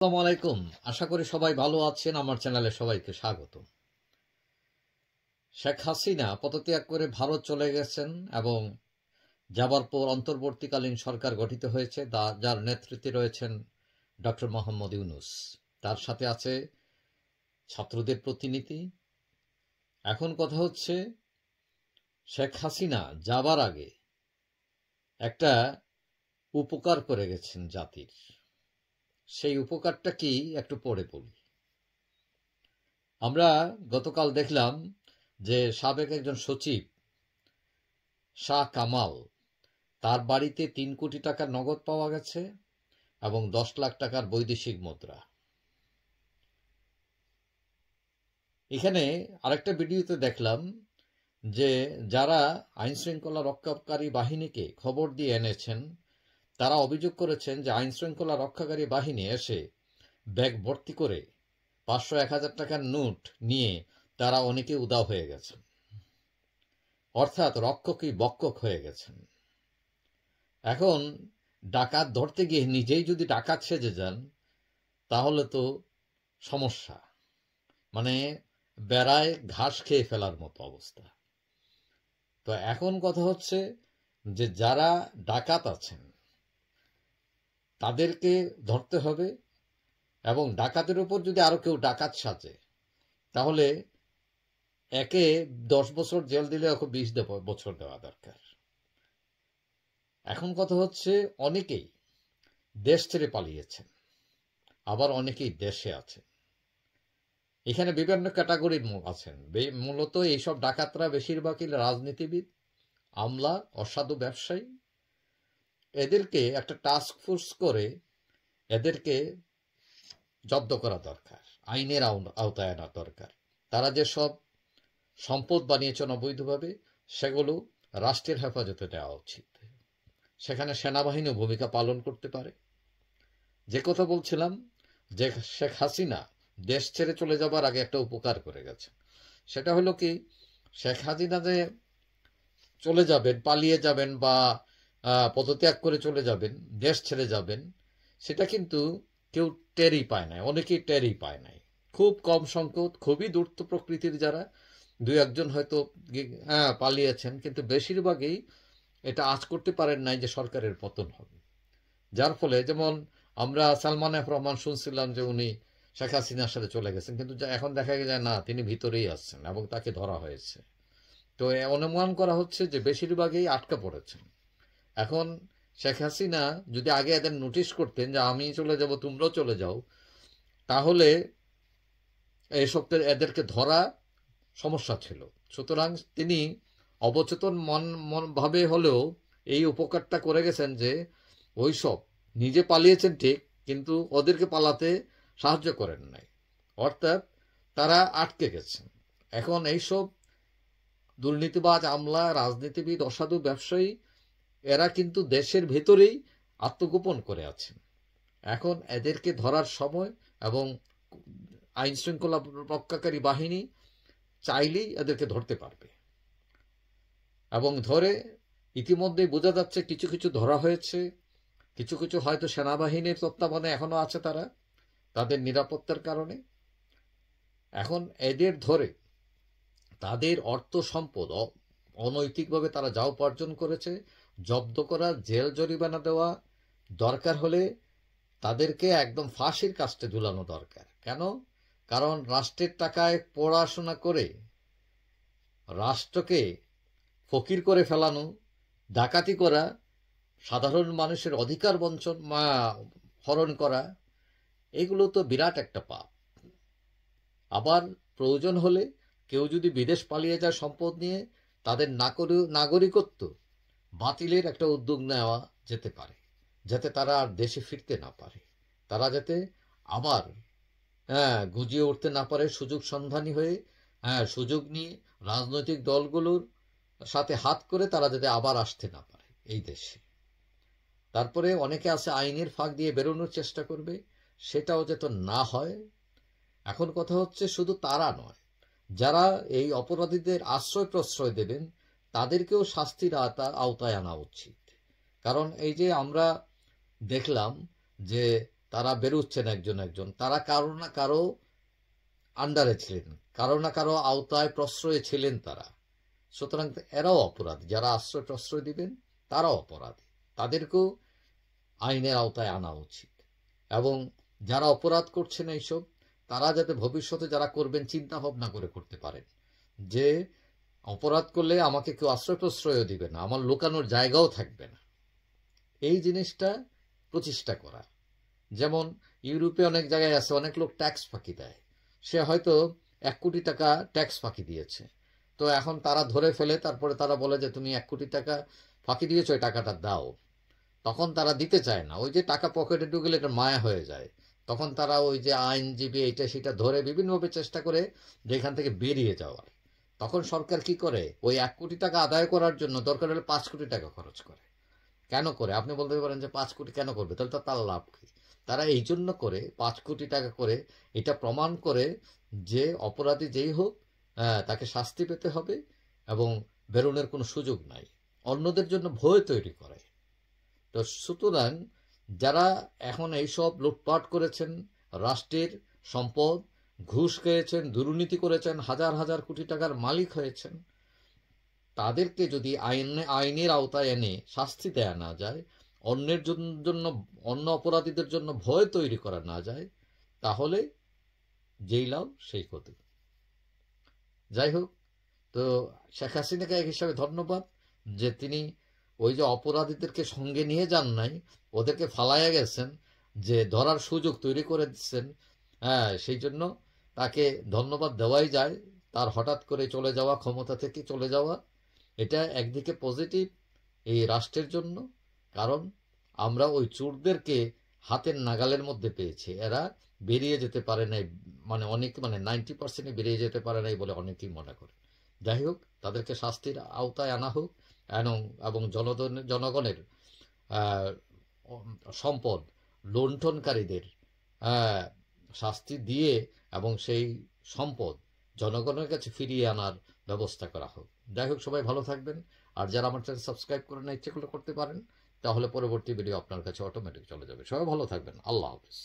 আসসালামু আলাইকুম। আশা করি সবাই ভালো আছেন। আমার চ্যানেলে সবাইকে স্বাগত। শেখ হাসিনা পদত্যাগ করে ভারত চলে গেছেন এবং যাবার পর অন্তর্বর্তীকালীন সরকার গঠিত হয়েছে, যার নেতৃত্বে রয়েছেন ডক্টর মোহাম্মদ ইউনূস। তার সাথে আছে ছাত্রদের প্রতিনিধি। এখন কথা হচ্ছে, শেখ হাসিনা যাবার আগে একটা উপকার করে গেছেন জাতির। সেই উপকারটা কি একটু পরে বলি। আমরা গতকাল দেখলাম যে সাবেক একজন সচিব শাহ কামাল, তার বাড়িতে ৩ কোটি টাকার নগদ পাওয়া গেছে এবং ১০ লাখ টাকার বৈদেশিক মুদ্রা। এখানে আরেকটা ভিডিওতে দেখলাম যে যারা আইনশৃঙ্খলা রক্ষাকারী বাহিনীকে খবর দিয়ে এনেছেন, তারা অভিযোগ করেছেন যে আইনশৃঙ্খলা রক্ষাকারী বাহিনী এসে ব্যাগ ভর্তি করে ৫০০-১,০০০ টাকার নোট নিয়ে তারা অনেকে উধাও হয়ে গেছেন, অর্থাৎ রক্ষকই বক্ষক হয়ে গেছেন। এখন ডাকাত ধরতে গিয়ে নিজেই যদি ডাকাত সেজে যান, তাহলে তো সমস্যা, মানে বেড়ায় ঘাস খেয়ে ফেলার মতো অবস্থা। তো এখন কথা হচ্ছে যে যারা ডাকাত আছেন তাদেরকে ধরতে হবে, এবং ডাকাতের উপর যদি আরো কেউ ডাকাত সাজে তাহলে একে ১০ বছর জেল দিলে ওকে ২০ বছর দেওয়া দরকার। এখন কথা হচ্ছে, অনেকেই দেশ ছেড়ে পালিয়েছেন, আবার অনেকেই দেশে আছেন। এখানে বিভিন্ন ক্যাটাগরির আছেন। মূলত এইসব ডাকাতরা বেশিরভাগই রাজনীতিবিদ, আমলা, অসাধু ব্যবসায়ী। এদেরকে একটা টাস্ক ফোর্স করে এদেরকে জব্দ করা দরকার, আইনের আওতায় আনা দরকার। তারা যে সব সম্পদ বানিয়েছেন অবৈধভাবে, সেগুলো রাষ্ট্রের হেফাজতে দেওয়া উচিত। সেখানে সেনাবাহিনীও ভূমিকা পালন করতে পারে। যে কথা বলছিলাম, যে শেখ হাসিনা দেশ ছেড়ে চলে যাবার আগে একটা উপকার করে গেছে। সেটা হলো কি, শেখ হাসিনা যে চলে যাবেন, পালিয়ে যাবেন বা পদত্যাগ করে চলে যাবেন, দেশ ছেড়ে যাবেন, সেটা কিন্তু কেউ টেরই পায় নাই, অনেকেই টেরই পায় নাই। খুব কম সংখ্যক, খুবই ধূর্ত প্রকৃতির যারা, ২-১ জন হয়তো পালিয়েছেন, কিন্তু বেশিরভাগই এটা আঁচ করতে পারেন নাই যে সরকারের পতন হবে। যার ফলে যেমন আমরা সালমান এফ রহমান শুনছিলাম যে উনি শেখ হাসিনার সাথে চলে গেছেন, কিন্তু এখন দেখা যায় না, তিনি ভিতরেই আসছেন এবং তাকে ধরা হয়েছে। তো অনুমান করা হচ্ছে যে বেশিরভাগই আটকা পড়েছেন। এখন শেখ হাসিনা যদি আগে এদের নোটিশ করতেন যে আমি চলে যাব, তোমরাও চলে যাও, তাহলে এসব এদেরকে ধরা সমস্যা ছিল। সুতরাং তিনি অবচেতন মন ভাবে হলেও এই উপকারটা করে গেছেন যে ওইসব নিজে পালিয়েছেন ঠিক, কিন্তু ওদেরকে পালাতে সাহায্য করেন নাই, অর্থাৎ তারা আটকে গেছেন। এখন এইসব দুর্নীতিবাজ, আমলা, রাজনীতিবিদ, অসাধু ব্যবসায়ী, এরা কিন্তু দেশের ভেতরেই আত্মগোপন করে আছেন। এখন এদেরকে ধরার সময়, এবং আইন শৃঙ্খলা রক্ষাকারী বাহিনী চাইলেই এদেরকে ধরতে পারবে। এবং ধরে ইতিমধ্যে বোঝা যাচ্ছে কিছু কিছু ধরা হয়েছে, কিছু কিছু হয়তো সেনাবাহিনীর তত্ত্বাবধানে এখনো আছে তারা, তাদের নিরাপত্তার কারণে। এখন এদের ধরে তাদের অর্থ সম্পদ অনৈতিকভাবে তারা যা উপার্জন করেছে জব্দ করা, জেল জরিমানা দেওয়া, দরকার হলে তাদেরকে একদম ফাঁসির কাস্টে ঝুলানো দরকার। কেন? কারণ রাষ্ট্রের টাকায় পড়াশোনা করে রাষ্ট্রকে ফকির করে ফেলানো, ডাকাতি করা, সাধারণ মানুষের অধিকার বঞ্চন হরণ করা, এগুলো তো বিরাট একটা পাপ। আবার প্রয়োজন হলে কেউ যদি বিদেশ পালিয়ে যায় সম্পদ নিয়ে, তাদের নাগরিকত্ব বাতিলের একটা উদ্যোগ নেওয়া যেতে পারে, যাতে তারা আর দেশে ফিরতে না পারে, তারা যাতে আবার গুজিয়ে উঠতে না পারে, সুযোগ সন্ধানী হয়ে সুযোগ নিয়ে রাজনৈতিক দলগুলোর সাথে হাত করে তারা যাতে আবার আসতে না পারে এই দেশে। তারপরে অনেকে আছে আইনের ফাঁক দিয়ে বেরোনোর চেষ্টা করবে, সেটাও যাতে না হয়। এখন কথা হচ্ছে, শুধু তারা নয়, যারা এই অপরাধীদের আশ্রয় প্রশ্রয় দেবেন তাদেরকেও শাস্তির আওতায় আনা উচিত। কারণ এই যে আমরা দেখলাম যে তারা বেরোচ্ছেন একজন একজন, তারা কারো না কারো আন্ডারে ছিলেন, কারো না কারো আওতায় প্রশ্রয়ে ছিলেন তারা। সুতরাং এরাও অপরাধী, যারা আশ্রয় প্রশ্রয় দিবেন তারাও অপরাধী, তাদেরকেও আইনের আওতায় আনা উচিত। এবং যারা অপরাধ করছেন এইসব, তারা যাতে ভবিষ্যতে যারা করবেন চিন্তা ভাবনা করে করতে পারেন যে অপরাধ করলে আমাকে কেউ আশ্রয় প্রশ্রয়ও দিবে না, আমার লুকানোর জায়গাও থাকবে না। এই জিনিসটা প্রচেষ্টা করা। যেমন ইউরোপে অনেক জায়গায় আছে, অনেক লোক ট্যাক্স ফাঁকি দেয়, সে হয়তো 1 কোটি টাকা ট্যাক্স ফাঁকি দিয়েছে, তো এখন তারা ধরে ফেলে, তারপরে তারা বলে যে তুমি 1 কোটি টাকা ফাঁকি দিয়েছো, ওই টাকাটা দাও। তখন তারা দিতে চায় না, ওই যে টাকা পকেটে ঢুকলে এটা মায়া হয়ে যায়, তখন তারা ওই যে আইনজীবী এইটা সেটা ধরে বিভিন্নভাবে চেষ্টা করে যে এখান থেকে বেরিয়ে যাওয়ার। তখন সরকার কি করে, ওই 1 কোটি টাকা আদায় করার জন্য দরকার হলে 5 কোটি টাকা খরচ করে। কেন করে? আপনি বলতে পারেন যে 5 কোটি কেন করবে, তাহলে তো তার লাভ কি? তারা এই জন্য করে 5 কোটি টাকা করে, এটা প্রমাণ করে যে অপরাধী যেই হোক তাকে শাস্তি পেতে হবে এবং বেরোনোর কোনো সুযোগ নাই, অন্যদের জন্য ভয় তৈরি করে। তো সুতরাং যারা এখন এইসব লুটপাট করেছেন, রাষ্ট্রের সম্পদ ঘুষ খেয়েছেন, দুর্নীতি করেছেন, হাজার হাজার কোটি টাকার মালিক হয়েছেন, তাদেরকে যদি আইনের আওতায় এনে শাস্তি দেয়া না যায়, অন্যের জন্য অন্য অপরাধীদের জন্য ভয় তৈরি করা না যায়, তাহলে যেই লাভ সেই ক্ষতি। যাই হোক, তো শেখ হাসিনাকে এক হিসাবে ধন্যবাদ যে তিনি ওই যে অপরাধীদেরকে সঙ্গে নিয়ে যান নাই, ওদেরকে ফালাইয়া গেছেন, যে ধরার সুযোগ তৈরি করে দিচ্ছেন। সেই জন্য তাকে ধন্যবাদ দেওয়াই যায়। তার হঠাৎ করে চলে যাওয়া, ক্ষমতা থেকে চলে যাওয়া, এটা একদিকে পজিটিভ এই রাষ্ট্রের জন্য, কারণ আমরা ওই চোরদেরকে হাতের নাগালের মধ্যে পেয়েছি, এরা বেরিয়ে যেতে পারে নাই, মানে 90% বেরিয়ে যেতে পারে নাই বলে অনেকেই মনে করে। যাই হোক, তাদেরকে শাস্তির আওতায় আনা হোক এবং জনগণের সম্পদ লুণ্ঠনকারীদের শাস্তি দিয়ে এবং সেই সম্পদ জনগণের কাছে ফিরিয়ে আনার ব্যবস্থা করা হোক। যাই হোক, সবাই ভালো থাকবেন। আর যারা আমার চ্যানেল সাবস্ক্রাইব করে না, ইচ্ছে করলে করতে পারেন, তাহলে পরবর্তী ভিডিও আপনার কাছে অটোমেটিক চলে যাবে। সবাই ভালো থাকবেন। আল্লাহ হাফেজ।